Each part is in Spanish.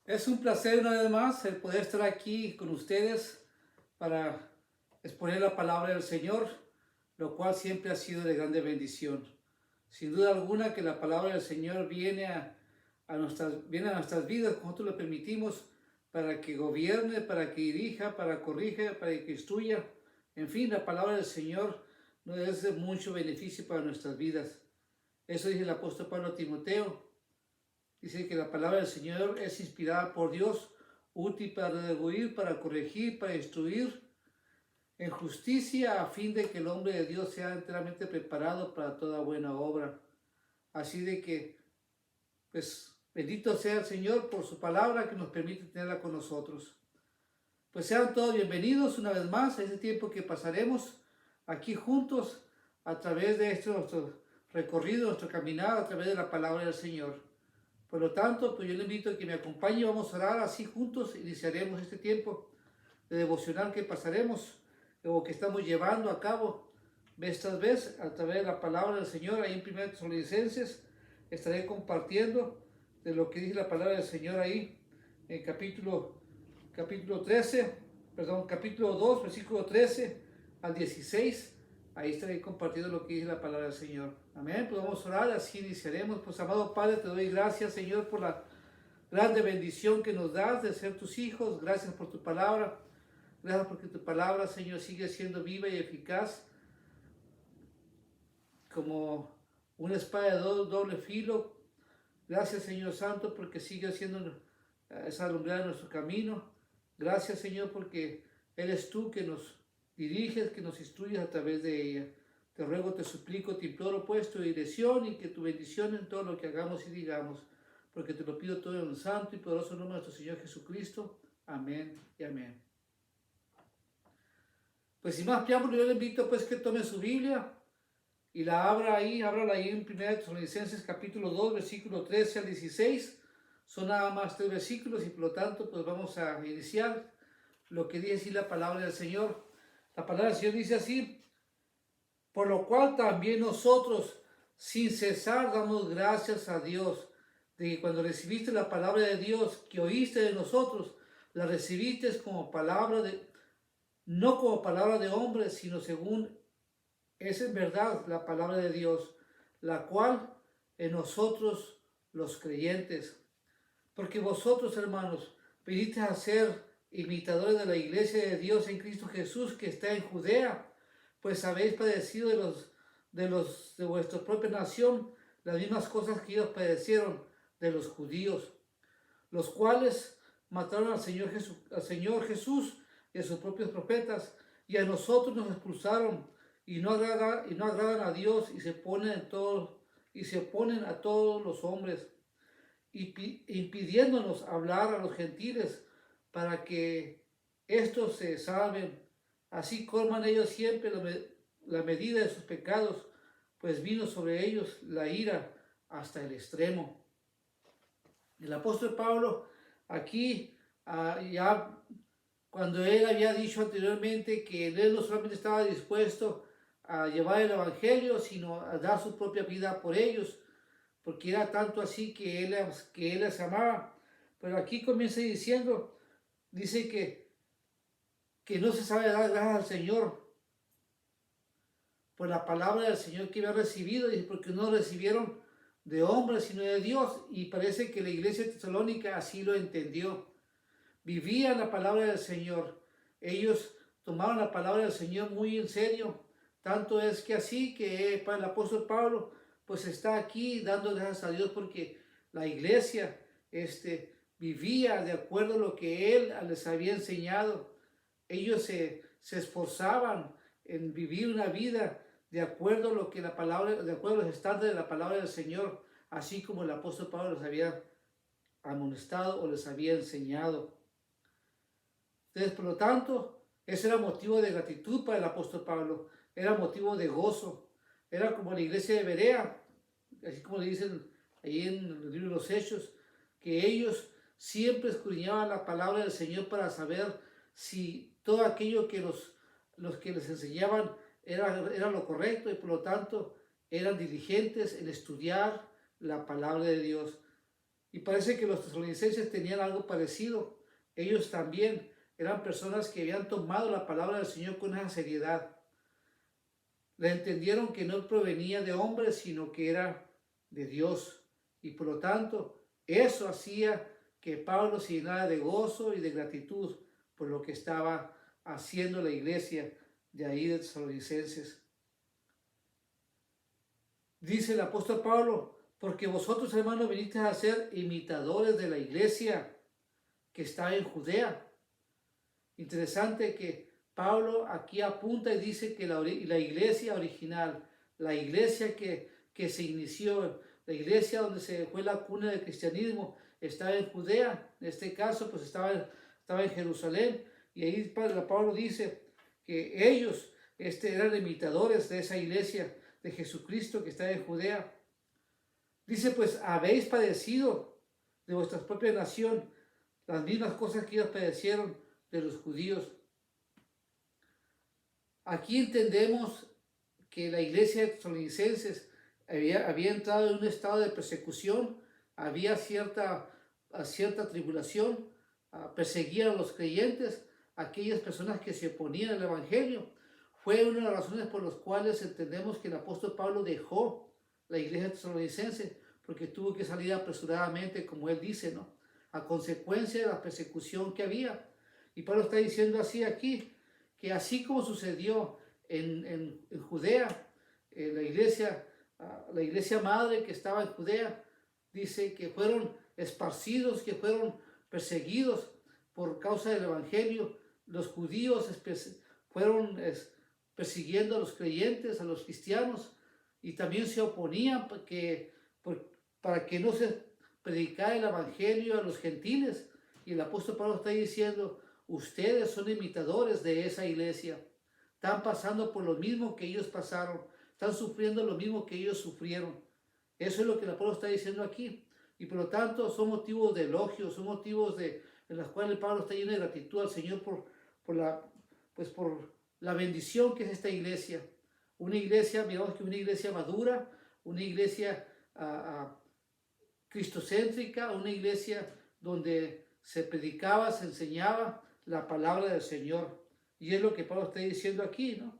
Es un placer una vez más el poder estar aquí con ustedes para exponer la palabra del Señor, lo cual siempre ha sido de grande bendición. Sin duda alguna que la palabra del Señor viene a nuestras vidas cuando nosotros le permitimos para que gobierne, para que dirija, para corrija, para que instruya. En fin, la palabra del Señor nos es de mucho beneficio para nuestras vidas. Eso dice el apóstol Pablo a Timoteo. Dice que la palabra del Señor es inspirada por Dios, útil para redarguir, para corregir, para instruir en justicia, a fin de que el hombre de Dios sea enteramente preparado para toda buena obra. Así de que, pues, bendito sea el Señor por su palabra que nos permite tenerla con nosotros. Pues sean todos bienvenidos una vez más a este tiempo que pasaremos aquí juntos a través de nuestro recorrido, nuestro caminar a través de la palabra del Señor. Por lo tanto, pues yo le invito a que me acompañe, vamos a orar así juntos, iniciaremos este tiempo de devocional que pasaremos o que estamos llevando a cabo vez tras vez a través de la palabra del Señor. Ahí en 1 Tesalonicenses estaré compartiendo de lo que dice la palabra del Señor ahí en capítulo 2, versículo 13 al 16. Ahí estaré compartiendo lo que dice la palabra del Señor. Amén. Pues vamos a orar, así iniciaremos. Pues amado Padre, te doy gracias, Señor, por la grande bendición que nos das de ser tus hijos. Gracias por tu palabra. Gracias porque tu palabra, Señor, sigue siendo viva y eficaz como una espada de doble filo. Gracias, Señor Santo, porque sigue siendo esa alumbrada en nuestro camino. Gracias, Señor, porque eres tú que nos diriges, que nos instruyes a través de ella. Te ruego, te suplico, te imploro pues tu dirección y que tu bendición en todo lo que hagamos y digamos, porque te lo pido todo en el santo y poderoso nombre de nuestro Señor Jesucristo. Amén y amén. Pues sin más preámbulo, yo le invito pues que tome su Biblia y ábrala ahí en 1 Tesalonicenses capítulo 2, versículo 13 al 16. Son nada más 3 versículos y por lo tanto pues vamos a iniciar lo que dice así la palabra del Señor. La palabra del Señor dice así: por lo cual también nosotros sin cesar damos gracias a Dios de que cuando recibiste la palabra de Dios que oíste de nosotros, la recibiste como no como palabra de hombre, sino según es en verdad la palabra de Dios, la cual en nosotros los creyentes. Porque vosotros, hermanos, viniste a ser imitadores de la iglesia de Dios en Cristo Jesús que está en Judea, pues habéis padecido de vuestra propia nación las mismas cosas que ellos padecieron de los judíos, los cuales mataron al Señor Jesús y a sus propios profetas, y a nosotros nos expulsaron y no agradan a Dios y se oponen a todos los hombres, impidiéndonos hablar a los gentiles para que estos se salven. Así colman ellos siempre la medida de sus pecados, pues vino sobre ellos la ira hasta el extremo. El apóstol Pablo aquí ya cuando él había dicho anteriormente que él no solamente estaba dispuesto a llevar el evangelio, sino a dar su propia vida por ellos, porque era tanto así que él les amaba. Pero aquí comienza diciendo, dice que no se sabe dar gracias al Señor por la palabra del Señor que había recibido, dice, porque no recibieron de hombres, sino de Dios, y parece que la iglesia de Tesalónica así lo entendió. Vivían la palabra del Señor, ellos tomaban la palabra del Señor muy en serio, tanto es que así que el apóstol Pablo pues está aquí dando gracias a Dios porque la iglesia vivía de acuerdo a lo que él les había enseñado. Ellos se esforzaban en vivir una vida de acuerdo a lo que de acuerdo a los estándares de la palabra del Señor, así como el apóstol Pablo les había amonestado o les había enseñado. Entonces, por lo tanto, ese era motivo de gratitud para el apóstol Pablo, era motivo de gozo, era como la iglesia de Berea, así como le dicen ahí en el libro de los Hechos, que ellos siempre escudriñaban la palabra del Señor para saber si todo aquello que los que les enseñaban era lo correcto, y por lo tanto eran diligentes en estudiar la palabra de Dios. Y parece que los tesalonicenses tenían algo parecido. Ellos también eran personas que habían tomado la palabra del Señor con esa seriedad. Le entendieron que no provenía de hombres, sino que era de Dios. Y por lo tanto, eso hacía que Pablo se llenara de gozo y de gratitud por lo que estaba haciendo la iglesia de ahí de Tesalonicenses. Dice el apóstol Pablo, porque vosotros, hermanos, vinisteis a ser imitadores de la iglesia que está en Judea. Interesante que Pablo aquí apunta y dice que la iglesia original, la iglesia que se inició, la iglesia donde se fue la cuna del cristianismo, estaba en Judea. En este caso, pues estaba en Jerusalén. Y ahí Pablo dice que ellos eran imitadores de esa iglesia de Jesucristo que está en Judea. Dice, pues habéis padecido de vuestra propia nación las mismas cosas que ellos padecieron de los judíos. Aquí entendemos que la iglesia de Tesalonicenses había entrado en un estado de persecución, había cierta tribulación, perseguían a los creyentes, aquellas personas que se oponían al evangelio. Fue una de las razones por las cuales entendemos que el apóstol Pablo dejó la iglesia tesalonicense, porque tuvo que salir apresuradamente, como él dice, ¿no? A consecuencia de la persecución que había. Y Pablo está diciendo así aquí, que así como sucedió en Judea, la iglesia madre que estaba en Judea, dice que fueron esparcidos, que fueron perseguidos por causa del evangelio. Los judíos fueron persiguiendo a los creyentes, a los cristianos, y también se oponían para que no se predicara el evangelio a los gentiles. Y el apóstol Pablo está diciendo, ustedes son imitadores de esa iglesia, están pasando por lo mismo que ellos pasaron, están sufriendo lo mismo que ellos sufrieron. Eso es lo que el apóstol está diciendo aquí. Y por lo tanto son motivos de elogio, son motivos en los cuales Pablo está lleno de gratitud al Señor por la bendición que es esta iglesia. Una iglesia, miramos que una iglesia madura, una iglesia cristocéntrica, una iglesia donde se predicaba, se enseñaba la palabra del Señor. Y es lo que Pablo está diciendo aquí, ¿no?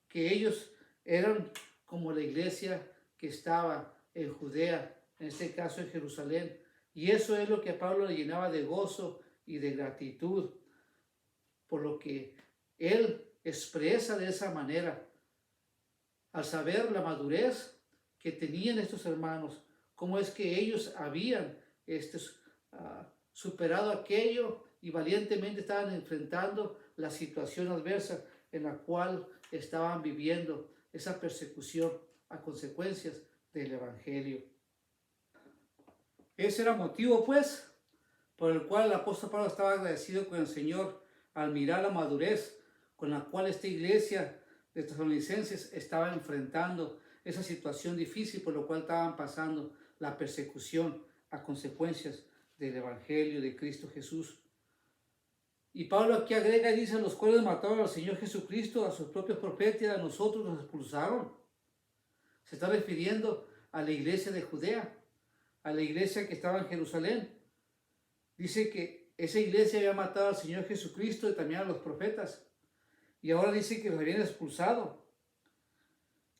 Que ellos eran como la iglesia que estaba en Judea, en este caso en Jerusalén. Y eso es lo que a Pablo le llenaba de gozo y de gratitud, por lo que él expresa de esa manera, al saber la madurez que tenían estos hermanos, cómo es que ellos habían superado aquello y valientemente estaban enfrentando la situación adversa en la cual estaban viviendo, esa persecución a consecuencias del evangelio. Ese era motivo, pues, por el cual el apóstol Pablo estaba agradecido con el Señor al mirar la madurez con la cual esta iglesia de tesalonicenses estaba enfrentando esa situación difícil por lo cual estaban pasando la persecución a consecuencias del evangelio de Cristo Jesús. Y Pablo aquí agrega y dice, los cuales mataron al Señor Jesucristo, a sus propios profetas y a nosotros nos expulsaron. Se está refiriendo a la iglesia de Judea, a la iglesia que estaba en Jerusalén. Dice que esa iglesia había matado al Señor Jesucristo y también a los profetas. Y ahora dice que los habían expulsado.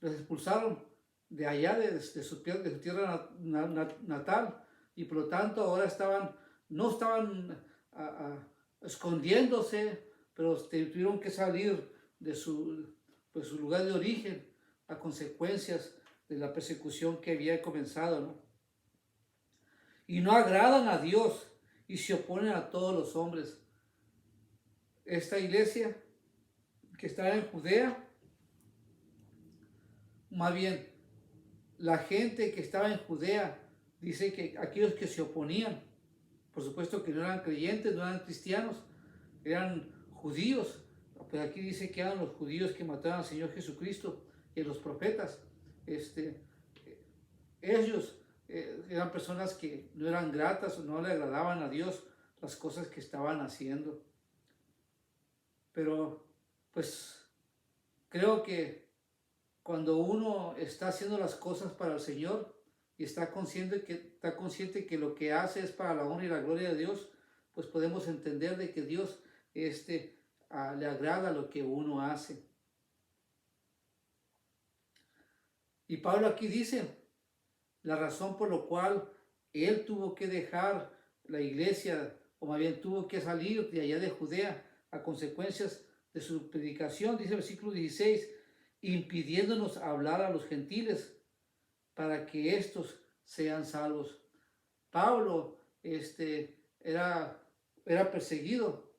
Los expulsaron de allá, de su tierra natal. Y por lo tanto ahora no estaban escondiéndose, pero tuvieron que salir de su lugar de origen a consecuencias de la persecución que había comenzado, ¿no? Y no agradan a Dios y se oponen a todos los hombres. Esta iglesia que está en Judea, más bien la gente que estaba en Judea, dice que aquellos que se oponían, por supuesto que no eran creyentes, no eran cristianos, eran judíos. Pues aquí dice que eran los judíos que mataron al Señor Jesucristo y a los profetas. Ellos eran personas que no eran gratas o no le agradaban a Dios las cosas que estaban haciendo. Pero pues creo que cuando uno está haciendo las cosas para el Señor y está consciente que lo que hace es para la honra y la gloria de Dios, pues podemos entender de que Dios le agrada lo que uno hace. Y Pablo aquí dice la razón por la cual él tuvo que dejar la iglesia, o más bien tuvo que salir de allá de Judea a consecuencias de su predicación, dice el versículo 16, impidiéndonos hablar a los gentiles para que éstos sean salvos. Pablo era perseguido.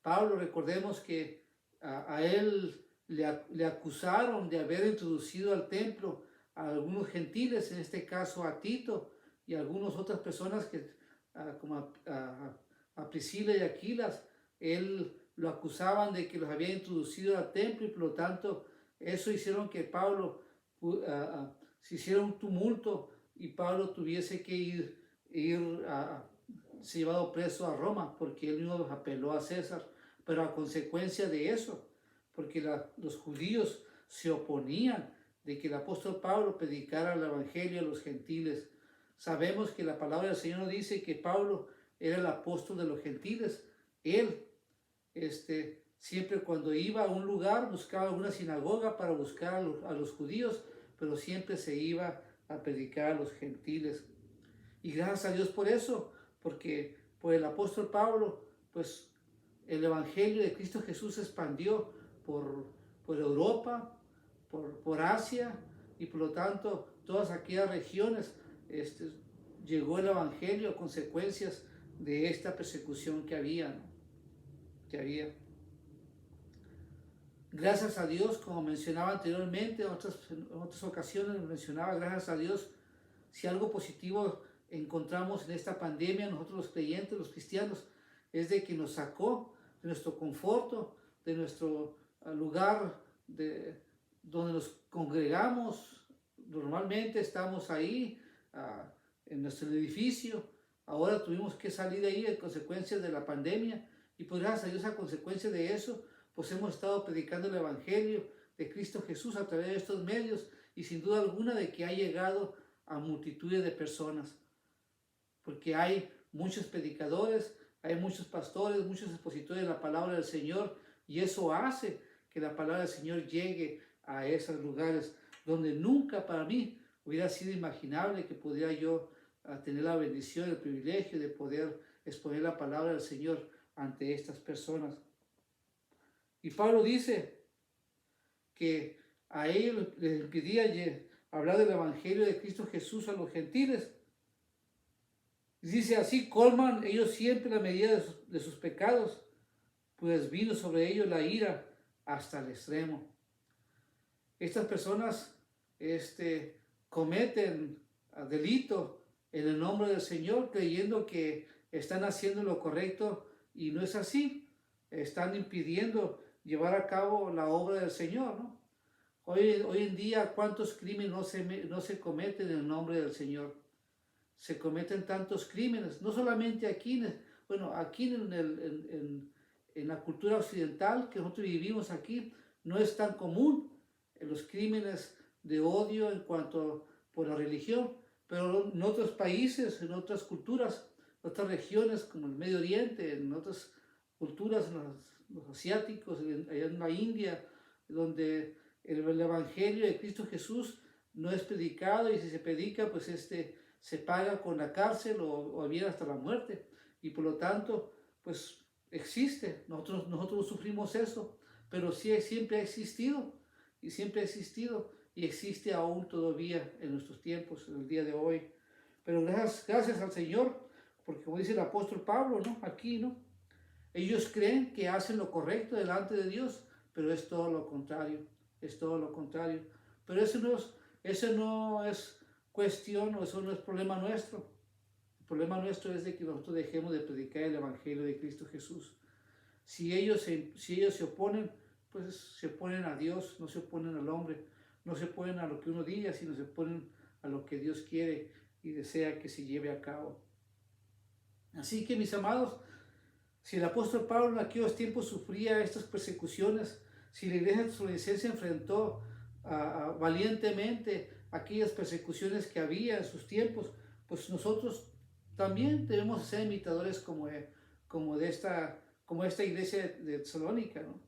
Pablo, recordemos que a él le acusaron de haber introducido al templo a algunos gentiles, en este caso a Tito y a algunas otras personas como a Priscila y Aquilas. Él lo acusaban de que los había introducido al templo y por lo tanto eso hicieron que Pablo se hiciera un tumulto y Pablo tuviese que ser llevado preso a Roma porque él mismo apeló a César. Pero a consecuencia de eso, porque los judíos se oponían de que el apóstol Pablo predicara el evangelio a los gentiles. Sabemos que la palabra del Señor nos dice que Pablo era el apóstol de los gentiles. Él, siempre cuando iba a un lugar, buscaba una sinagoga para buscar a los judíos, pero siempre se iba a predicar a los gentiles. Y gracias a Dios por eso, porque por el apóstol Pablo, pues el evangelio de Cristo Jesús se expandió por Europa, por Asia, y por lo tanto todas aquellas regiones llegó el evangelio a consecuencias de esta persecución que había, ¿no? Gracias a Dios, como mencionaba anteriormente, en otras ocasiones mencionaba, gracias a Dios, si algo positivo encontramos en esta pandemia, nosotros los creyentes, los cristianos, es de que nos sacó de nuestro conforto, de nuestro lugar donde nos congregamos. Normalmente estamos ahí en nuestro edificio. Ahora tuvimos que salir de ahí en consecuencia de la pandemia y pues gracias a Dios a consecuencia de eso pues hemos estado predicando el evangelio de Cristo Jesús a través de estos medios y sin duda alguna de que ha llegado a multitudes de personas, porque hay muchos predicadores, hay muchos pastores, muchos expositores de la palabra del Señor, y eso hace que la palabra del Señor llegue a esos lugares donde nunca para mí hubiera sido imaginable que pudiera yo tener la bendición, el privilegio de poder exponer la palabra del Señor ante estas personas. Y Pablo dice que a ellos les impedía hablar del evangelio de Cristo Jesús a los gentiles. Dice, así colman ellos siempre la medida de sus pecados, pues vino sobre ellos la ira hasta el extremo. Estas personas cometen delito en el nombre del Señor, creyendo que están haciendo lo correcto y no es así. Están impidiendo llevar a cabo la obra del Señor, ¿no? Hoy en día, ¿cuántos crímenes no se cometen en el nombre del Señor? Se cometen tantos crímenes, no solamente aquí, aquí en la cultura occidental que nosotros vivimos aquí, no es tan común los crímenes de odio por la religión, pero en otros países, en otras culturas, otras regiones como el Medio Oriente, en otras culturas, los asiáticos, allá en la India, donde el evangelio de Cristo Jesús no es predicado y si se predica, pues se paga con la cárcel o bien hasta la muerte, y por lo tanto, pues existe, nosotros sufrimos eso, pero sí, siempre ha existido, y existe aún todavía en nuestros tiempos, en el día de hoy, pero gracias al Señor, porque como dice el apóstol Pablo, ¿no? Aquí, ¿no? Ellos creen que hacen lo correcto delante de Dios, pero es todo lo contrario, pero eso no es cuestión, o eso no es problema nuestro. El problema nuestro es de que nosotros dejemos de predicar el evangelio de Cristo Jesús. Si ellos se oponen, pues se oponen a Dios, no se oponen al hombre, no se oponen a lo que uno diga, sino se oponen a lo que Dios quiere y desea que se lleve a cabo. Así que, mis amados, si el apóstol Pablo en aquellos tiempos sufría estas persecuciones, si la iglesia tesalonicense enfrentó valientemente aquellas persecuciones que había en sus tiempos, pues nosotros también debemos ser imitadores como esta iglesia de Tesalónica, ¿no?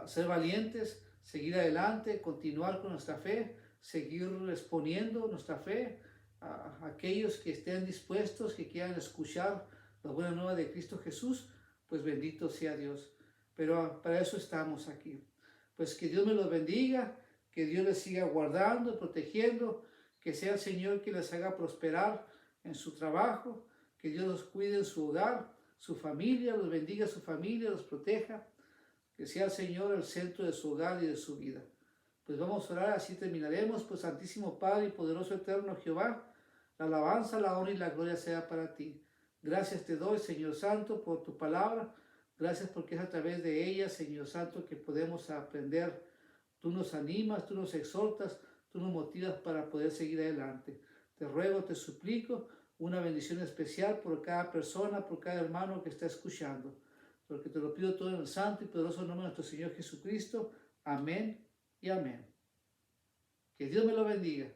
Ser valientes, seguir adelante, continuar con nuestra fe, seguir exponiendo nuestra fe a aquellos que estén dispuestos, que quieran escuchar la buena nueva de Cristo Jesús, pues bendito sea Dios. Pero para eso estamos aquí. Pues que Dios me los bendiga, que Dios les siga guardando, protegiendo, que sea el Señor que les haga prosperar en su trabajo, que Dios los cuide en su hogar, su familia, los bendiga su familia, los proteja, que sea el Señor el centro de su hogar y de su vida. Pues vamos a orar, así terminaremos. Pues Santísimo Padre y poderoso eterno Jehová, la alabanza, la honra y la gloria sea para ti. Gracias te doy, Señor Santo, por tu palabra. Gracias porque es a través de ella, Señor Santo, que podemos aprender. Tú nos animas, tú nos exhortas, tú nos motivas para poder seguir adelante. Te ruego, te suplico una bendición especial por cada persona, por cada hermano que está escuchando. Porque te lo pido todo en el santo y poderoso nombre de nuestro Señor Jesucristo. Amén y amén. Que Dios me lo bendiga.